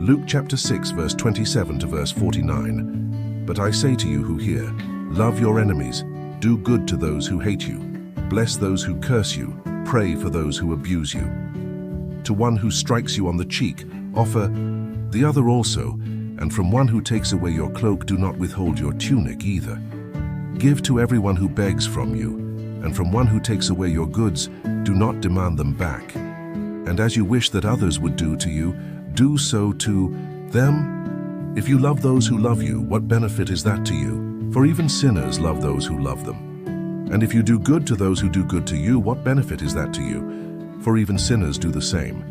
Luke chapter 6, verse 27 to verse 49. But I say to you who hear, love your enemies, do good to those who hate you, bless those who curse you, pray for those who abuse you. To one who strikes you on the cheek, offer the other also, and from one who takes away your cloak, do not withhold your tunic either. Give to everyone who begs from you, and from one who takes away your goods, do not demand them back. And as you wish that others would do to you, do so to them. If you love those who love you, what benefit is that to you? For even sinners love those who love them. And if you do good to those who do good to you, what benefit is that to you? For even sinners do the same.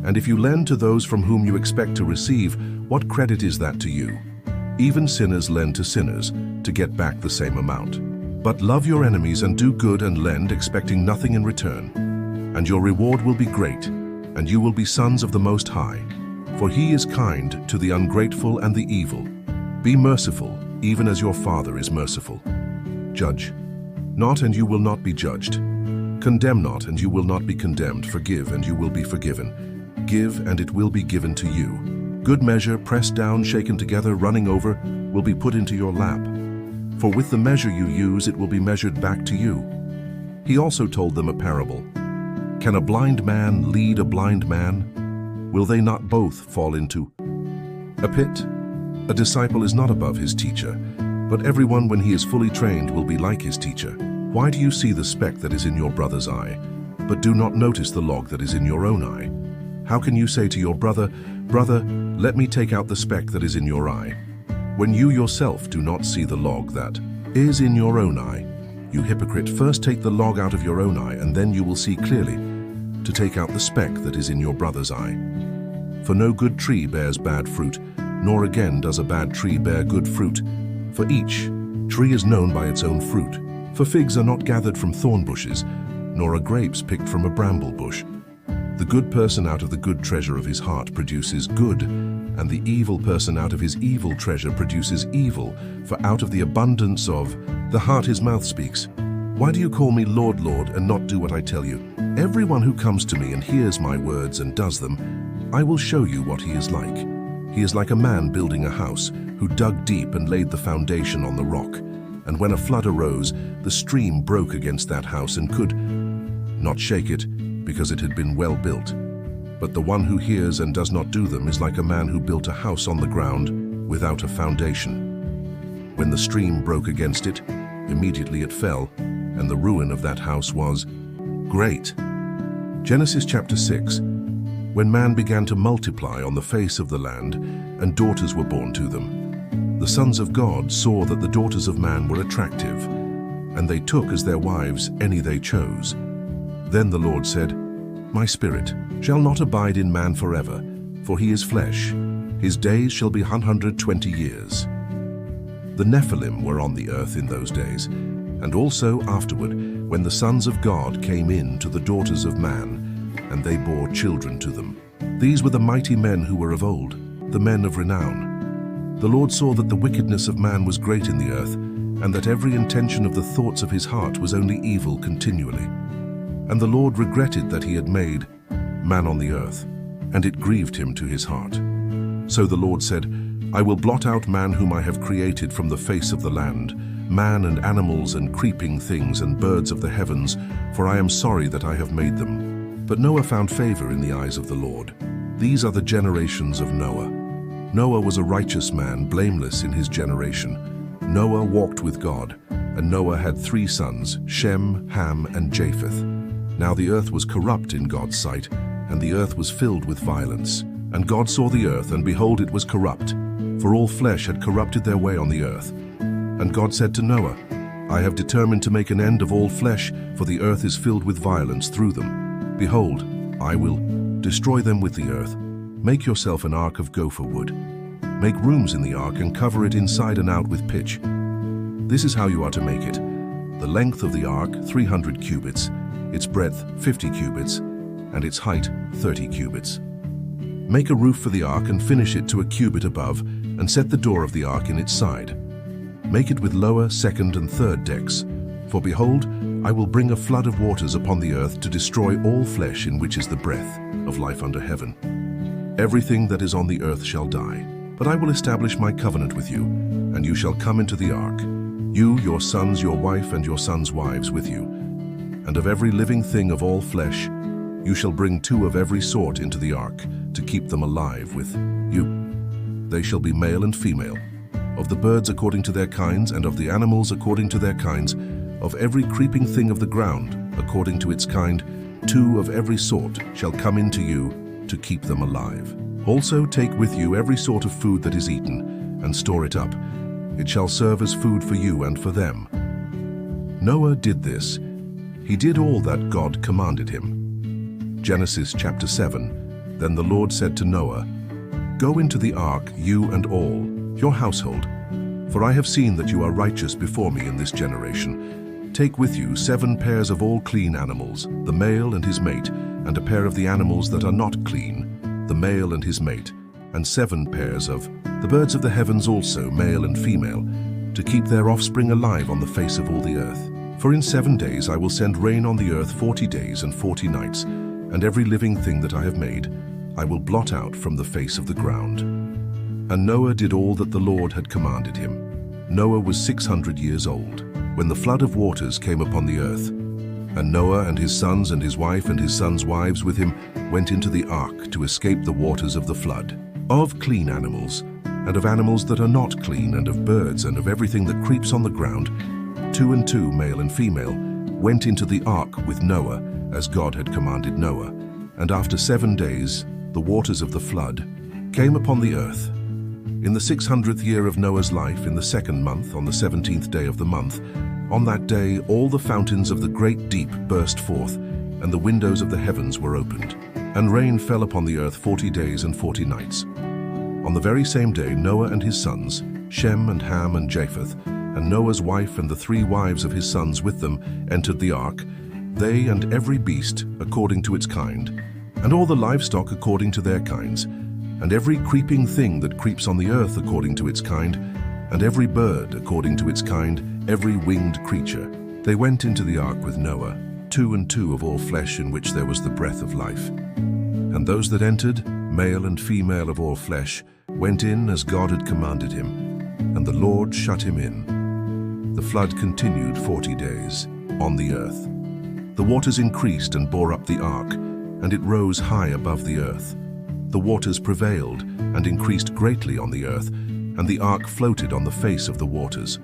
And if you lend to those from whom you expect to receive, what credit is that to you? Even sinners lend to sinners to get back the same amount. But love your enemies and do good and lend, expecting nothing in return. And your reward will be great, and you will be sons of the Most High. For he is kind to the ungrateful and the evil. Be merciful, even as your Father is merciful. Judge not, and you will not be judged. Condemn not, and you will not be condemned. Forgive, and you will be forgiven. Give, and it will be given to you. Good measure, pressed down, shaken together, running over, will be put into your lap. For with the measure you use, it will be measured back to you. He also told them a parable. Can a blind man lead a blind man? Will they not both fall into a pit? A disciple is not above his teacher, but everyone when he is fully trained will be like his teacher. Why do you see the speck that is in your brother's eye, but do not notice the log that is in your own eye? How can you say to your brother, Brother, let me take out the speck that is in your eye, when you yourself do not see the log that is in your own eye? You hypocrite, first take the log out of your own eye, and then you will see clearly to take out the speck that is in your brother's eye. For no good tree bears bad fruit, nor again does a bad tree bear good fruit. For each tree is known by its own fruit. For figs are not gathered from thorn bushes, nor are grapes picked from a bramble bush. The good person out of the good treasure of his heart produces good, and the evil person out of his evil treasure produces evil, for out of the abundance of the heart his mouth speaks. Why do you call me Lord, Lord, and not do what I tell you? Everyone who comes to me and hears my words and does them, I will show you what he is like. He is like a man building a house, who dug deep and laid the foundation on the rock. And when a flood arose, the stream broke against that house and could not shake it, because it had been well built. But the one who hears and does not do them is like a man who built a house on the ground without a foundation. When the stream broke against it, immediately it fell, and the ruin of that house was great. Genesis chapter 6. When man began to multiply on the face of the land, and daughters were born to them, the sons of God saw that the daughters of man were attractive, and they took as their wives any they chose. Then the Lord said, My spirit shall not abide in man forever, for he is flesh. His days shall be 120 years. The Nephilim were on the earth in those days, and also afterward, when the sons of God came in to the daughters of man, and they bore children to them. These were the mighty men who were of old, the men of renown. The Lord saw that the wickedness of man was great in the earth, and that every intention of the thoughts of his heart was only evil continually. And the Lord regretted that he had made man on the earth, and it grieved him to his heart. So the Lord said, I will blot out man whom I have created from the face of the land, man and animals and creeping things and birds of the heavens, for I am sorry that I have made them. But Noah found favor in the eyes of the Lord. These are the generations of Noah. Noah was a righteous man, blameless in his generation. Noah walked with God, and Noah had 3 sons, Shem, Ham, and Japheth. Now the earth was corrupt in God's sight, and the earth was filled with violence. And God saw the earth, and behold, it was corrupt, for all flesh had corrupted their way on the earth. And God said to Noah, I have determined to make an end of all flesh, for the earth is filled with violence through them. Behold, I will destroy them with the earth. Make yourself an ark of gopher wood. Make rooms in the ark and cover it inside and out with pitch. This is how you are to make it. The length of the ark, 300 cubits, its breadth, 50 cubits, and its height, 30 cubits. Make a roof for the ark and finish it to a cubit above, and set the door of the ark in its side. Make it with lower, second, and third decks. For behold, I will bring a flood of waters upon the earth to destroy all flesh in which is the breath of life under heaven. Everything that is on the earth shall die. But I will establish my covenant with you, and you shall come into the ark, you, your sons, your wife, and your sons' wives with you. And of every living thing of all flesh, you shall bring 2 of every sort into the ark, to keep them alive with you. They shall be male and female, of the birds according to their kinds, and of the animals according to their kinds, of every creeping thing of the ground according to its kind, 2 of every sort shall come into you, to keep them alive. Also take with you every sort of food that is eaten, and store it up. It shall serve as food for you and for them. Noah did this. He did all that God commanded him. Genesis chapter 7. Then the Lord said to Noah, "Go into the ark, you and all, your household, for I have seen that you are righteous before me in this generation. Take with you 7 pairs of all clean animals, the male and his mate, and a pair of the animals that are not clean, the male and his mate, and 7 pairs of the birds of the heavens also, male and female, to keep their offspring alive on the face of all the earth. For in 7 days I will send rain on the earth 40 days and 40 nights, and every living thing that I have made I will blot out from the face of the ground." And Noah did all that the Lord had commanded him. Noah was 600 years old when the flood of waters came upon the earth. And Noah and his sons and his wife and his sons' wives with him went into the ark to escape the waters of the flood. Of clean animals, and of animals that are not clean, and of birds, and of everything that creeps on the ground, 2 and 2, male and female, went into the ark with Noah, as God had commanded Noah. And after 7 days, the waters of the flood came upon the earth. In the 600th year of Noah's life, in the 2nd month, on the 17th day of the month, on that day all the fountains of the great deep burst forth, and the windows of the heavens were opened. And rain fell upon the earth 40 days and 40 nights. On the very same day Noah and his sons, Shem and Ham and Japheth, and Noah's wife and the 3 wives of his sons with them, entered the ark, they and every beast according to its kind, and all the livestock according to their kinds, and every creeping thing that creeps on the earth according to its kind, and every bird according to its kind, every winged creature. They went into the ark with Noah, 2 and 2 of all flesh in which there was the breath of life. And those that entered, male and female of all flesh, went in as God had commanded him, and the Lord shut him in. The flood continued 40 days on the earth. The waters increased and bore up the ark, and it rose high above the earth. The waters prevailed and increased greatly on the earth, and the ark floated on the face of the waters.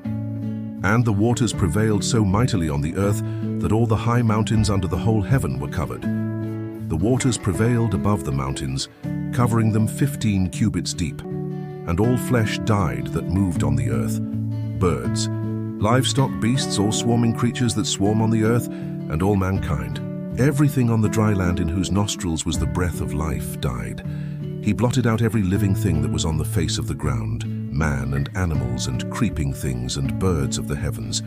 And the waters prevailed so mightily on the earth that all the high mountains under the whole heaven were covered. The waters prevailed above the mountains, covering them 15 cubits deep, and all flesh died that moved on the earth, birds, livestock, beasts, all swarming creatures that swarm on the earth, and all mankind. Everything on the dry land in whose nostrils was the breath of life died. He blotted out every living thing that was on the face of the ground, man and animals and creeping things and birds of the heavens.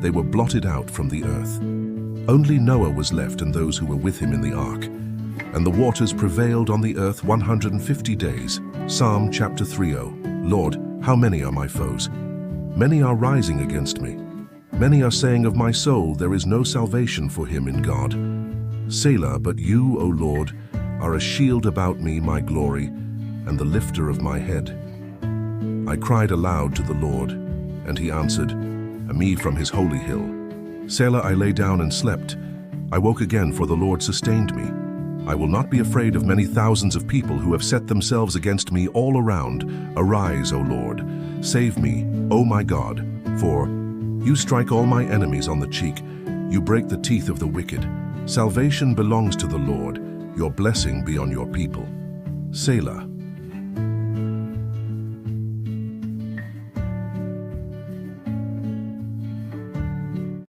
They were blotted out from the earth. Only Noah was left and those who were with him in the ark. And the waters prevailed on the earth 150 days. Psalm chapter 3:0. Lord, how many are my foes? Many are rising against me. Many are saying of my soul, there is no salvation for him in God. Selah, but you, O Lord, are a shield about me, my glory, and the lifter of my head. I cried aloud to the Lord, and he answered me from his holy hill. Selah, I lay down and slept. I woke again, for the Lord sustained me. I will not be afraid of many thousands of people who have set themselves against me all around. Arise, O Lord, save me, O my God, for you strike all my enemies on the cheek. You break the teeth of the wicked. Salvation belongs to the Lord. Your blessing be on your people. Selah.